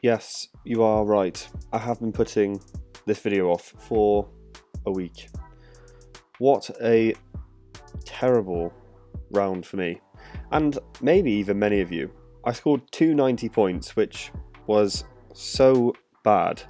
Yes, you are right. I have been putting this video off for a week. What a terrible round for me, and maybe even many of you. I scored 290 points, which was so bad.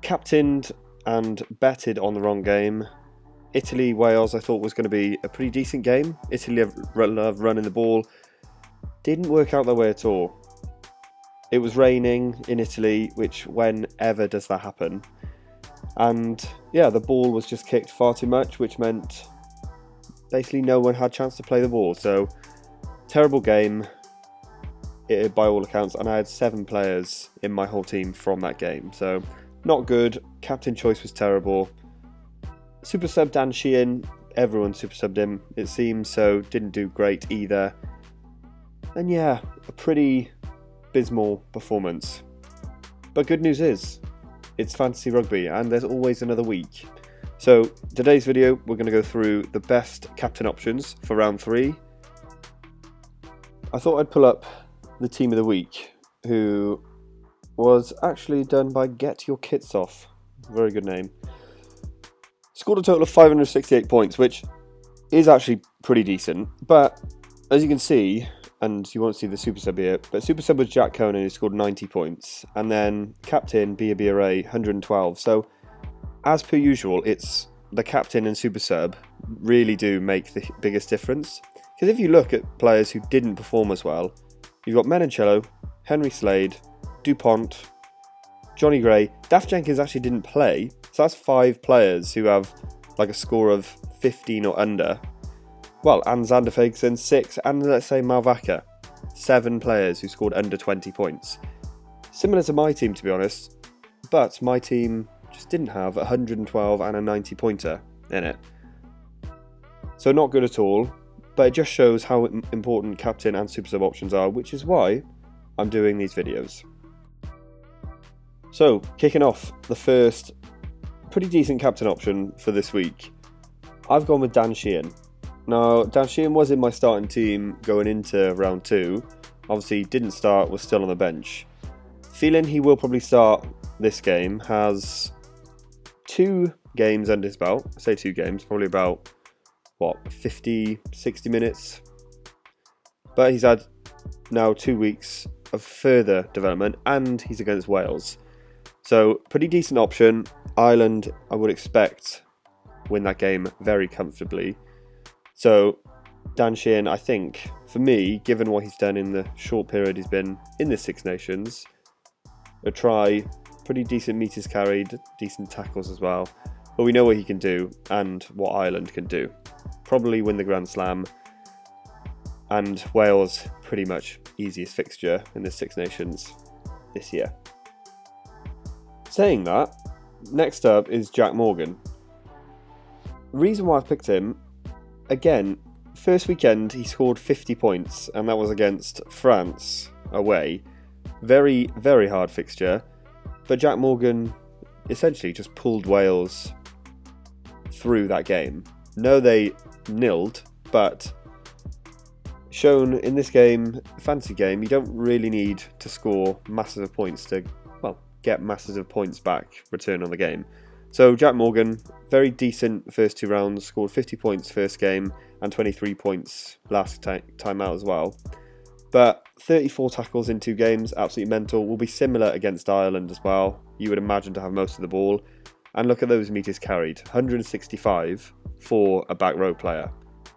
Captained and betted on the wrong game. Italy-Wales I thought was going to be a pretty decent game. Italy love running the ball. Didn't work out their way at all. It was raining in Italy, which whenever does that happen? And yeah, the ball was just kicked far too much, which meant basically no one had a chance to play the ball. So, terrible game by all accounts, and I had 7 players in my whole team from that game. So, not good. Captain choice was terrible. Super sub Dan Sheehan, everyone super subbed him, it seems, so didn't do great either. And yeah, a pretty abysmal performance. But good news is, it's fantasy rugby and there's always another week. So today's video we're going to go through the best captain options for round 3. I thought I'd pull up the team of the week, who was actually done by Get Your Kits Off. Very good name. Scored a total of 568 points, which is actually pretty decent, but as you can see, and you won't see the super sub here, but super sub was Jack Conan, who scored 90 points, and then captain Bielle-Biarrey 112. So as per usual, it's the captain and super sub really do make the biggest difference, because if you look at players who didn't perform as well, you've got Menoncello, Henry Slade, Dupont, Johnny Gray. Daft Jenkins actually didn't play, so that's 5 players who have like a score of 15 or under. Well, and Xander Fagerson 6, and let's say Malvaca, 7 players who scored under 20 points. Similar to my team, to be honest, but my team just didn't have 112 and a 90 pointer in it. So not good at all, but it just shows how important captain and super sub options are, which is why I'm doing these videos. So, kicking off the first pretty decent captain option for this week, I've gone with Dan Sheehan. Now, Dan Sheehan was in my starting team going into round 2. Obviously, didn't start, was still on the bench. Feeling he will probably start this game, has 2 games under his belt. I say 2 games, probably about, 50, 60 minutes. But he's had now 2 weeks of further development, and he's against Wales. So, pretty decent option. Ireland, I would expect, win that game very comfortably. So, Dan Sheehan, I think, for me, given what he's done in the short period he's been in the Six Nations, a try, pretty decent meters carried, decent tackles as well. But we know what he can do and what Ireland can do. Probably win the Grand Slam. And Wales, pretty much easiest fixture in the Six Nations this year. Saying that, next up is Jack Morgan. Reason why I've picked him, again, first weekend he scored 50 points, and that was against France away. Very, very hard fixture, but Jack Morgan essentially just pulled Wales through that game. No, they nilled, but shown in this game, fantasy game, you don't really need to score massive points to, get masses of points back, return on the game. So Jack Morgan, very decent first 2 rounds, scored 50 points first game and 23 points last time out as well. But 34 tackles in 2 games, absolutely mental. Will be similar against Ireland as well. You would imagine to have most of the ball. And look at those meters carried, 165 for a back row player.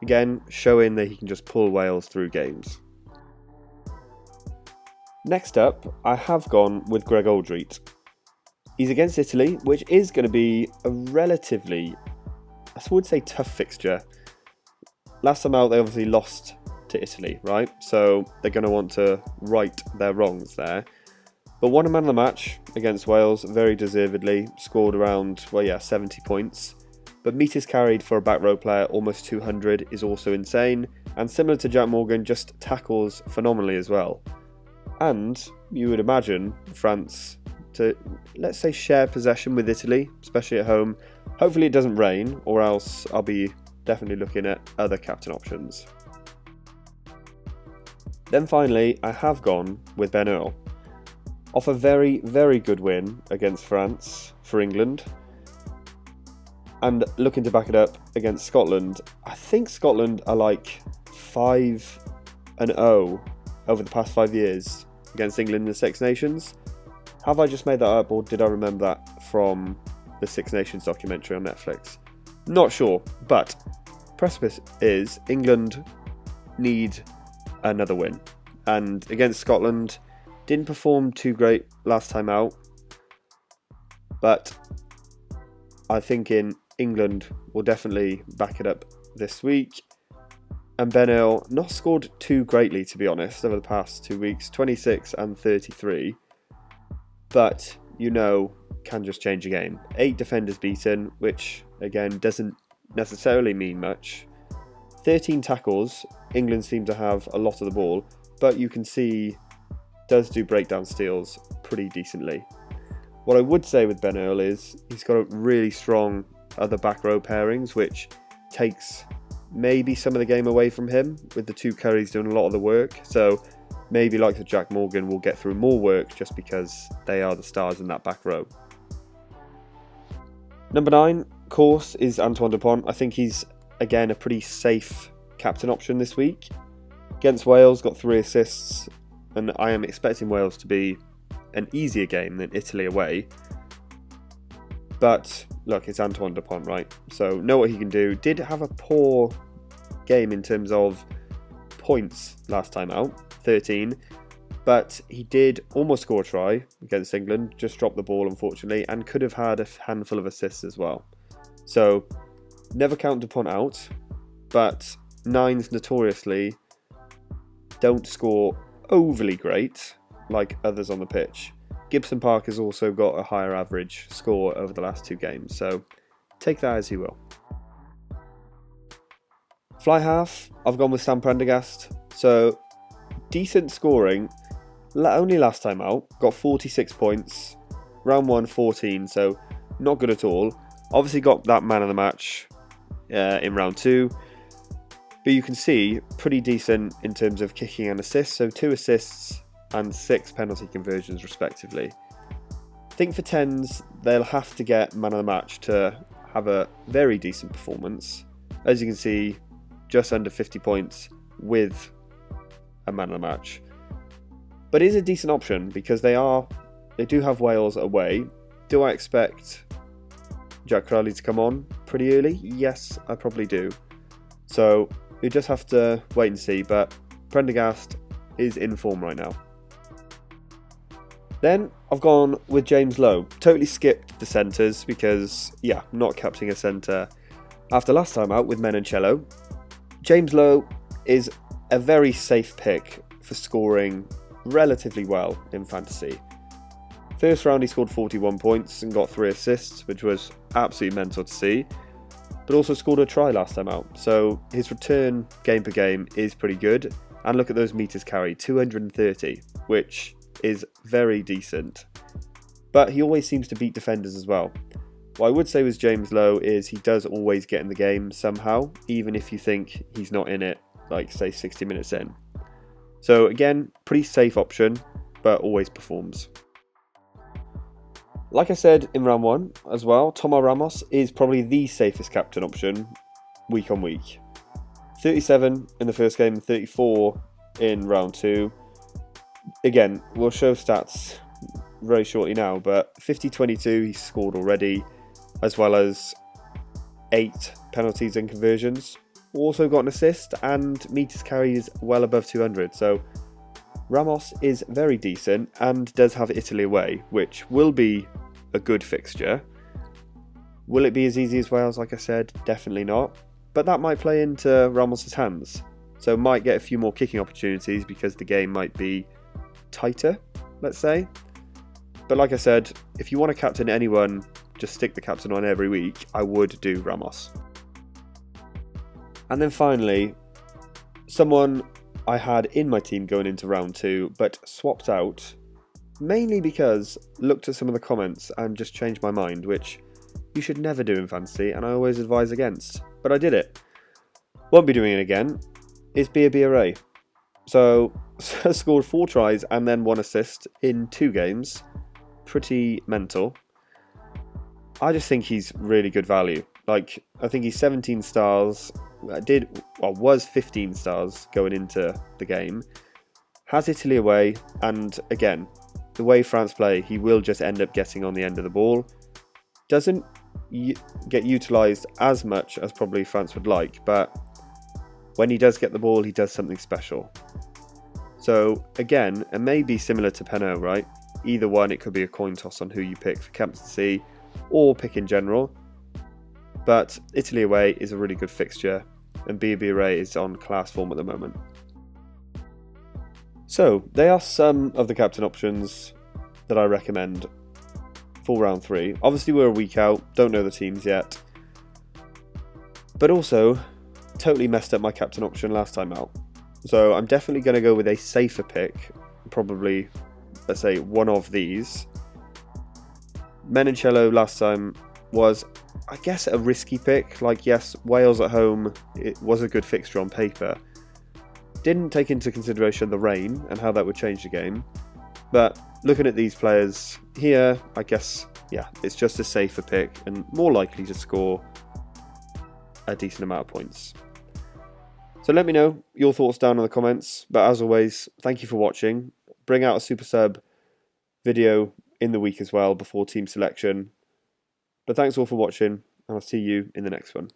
Again, showing that he can just pull Wales through games. Next up, I have gone with Greg Alldritt. He's against Italy, which is going to be a relatively, I would say, tough fixture. Last time out, they obviously lost to Italy, right? So they're going to want to right their wrongs there. But won a man of the match against Wales, very deservedly. Scored around, 70 points. But meters carried for a back row player, almost 200, is also insane. And similar to Jack Morgan, just tackles phenomenally as well. And you would imagine France to, let's say, share possession with Italy, especially at home. Hopefully it doesn't rain, or else I'll be definitely looking at other captain options. Then finally, I have gone with Ben Earl. off a very, very good win against France for England. And looking to back it up against Scotland, I think Scotland are like 5-0 over the past 5 years against England in the Six Nations. Have I just made that up, or did I remember that from the Six Nations documentary on Netflix? Not sure, but precipice is England need another win. And against Scotland, didn't perform too great last time out, but I think England will definitely back it up this week. And Ben Earl not scored too greatly, to be honest, over the past 2 weeks, 26 and 33. But, can just change a game. 8 defenders beaten, which, again, doesn't necessarily mean much. 13 tackles. England seem to have a lot of the ball, but you can see does do breakdown steals pretty decently. What I would say with Ben Earl is he's got a really strong other back row pairings, which takes maybe some of the game away from him, with the two Currys doing a lot of the work. So maybe like the Jack Morgan will get through more work just because they are the stars in that back row. Number 9, of course, is Antoine Dupont. I think he's, again, a pretty safe captain option this week. Against Wales, got 3 assists, and I am expecting Wales to be an easier game than Italy away. But look, it's Antoine Dupont, right? So know what he can do. Did have a poor game in terms of points last time out, 13. But he did almost score a try against England, just dropped the ball unfortunately, and could have had a handful of assists as well. So never count Dupont out, but 9s notoriously don't score overly great like others on the pitch. Gibson Park has also got a higher average score over the last 2 games, so take that as you will. Fly half, I've gone with Sam Prendergast. So decent scoring, only last time out, got 46 points, round 1 14, so not good at all. Obviously got that man of the match in round 2, but you can see pretty decent in terms of kicking and assists, so 2 assists and 6 penalty conversions respectively. I think for 10s, they'll have to get man of the match to have a very decent performance. As you can see, just under 50 points with a man of the match. But it is a decent option because they do have Wales away. Do I expect Jack Crowley to come on pretty early? Yes, I probably do. So you just have to wait and see, but Prendergast is in form right now. Then I've gone with James Lowe. Totally skipped the centres because, not captaining a centre after last time out with Menoncello. James Lowe is a very safe pick for scoring relatively well in fantasy. First round he scored 41 points and got 3 assists, which was absolutely mental to see, but also scored a try last time out. So his return game per game is pretty good. And look at those metres carried, 230, which is very decent. But he always seems to beat defenders as well. What I would say with James Lowe is he does always get in the game somehow, even if you think he's not in it, like say 60 minutes in. So again, pretty safe option, but always performs. Like I said in round 1 as well, Tomo Ramos is probably the safest captain option week on week. 37 in the first game, 34 in round 2. Again, we'll show stats very shortly now, but 50-22 he's scored already, as well as 8 penalties and conversions. Also got an assist, and metres carried is well above 200, so Ramos is very decent and does have Italy away, which will be a good fixture. Will it be as easy as Wales, like I said? Definitely not, but that might play into Ramos' hands, so might get a few more kicking opportunities because the game might be tighter, let's say. But like I said, if you want to captain anyone, just stick the captain on every week. I would do Ramos. And then finally, someone I had in my team going into round 2, but swapped out, mainly because looked at some of the comments and just changed my mind, which you should never do in fantasy, and I always advise against. But I did it. Won't be doing it again. Is Bielle-Biarrey. So, scored 4 tries and then 1 assist in 2 games. Pretty mental. I just think he's really good value. Like, I think he's 17 stars. Was 15 stars going into the game. Has Italy away, and again, the way France play, he will just end up getting on the end of the ball. Doesn't get utilised as much as probably France would like, but when he does get the ball, he does something special. So again, it may be similar to Penaud, right? Either one, it could be a coin toss on who you pick for captaincy or pick in general. But Italy away is a really good fixture, and Bielle-Biarrey is on class form at the moment. So they are some of the captain options that I recommend for round 3. Obviously we're a week out, don't know the teams yet. But also, totally messed up my captain option last time out. So I'm definitely going to go with a safer pick, probably, let's say, one of these. Menoncello last time was, I guess, a risky pick. Like, yes, Wales at home, it was a good fixture on paper. Didn't take into consideration the rain and how that would change the game. But looking at these players here, I guess, yeah, it's just a safer pick and more likely to score a decent amount of points. So let me know your thoughts down in the comments. But as always, thank you for watching. Bring out a Super Sub video in the week as well before team selection. But thanks all for watching, and I'll see you in the next one.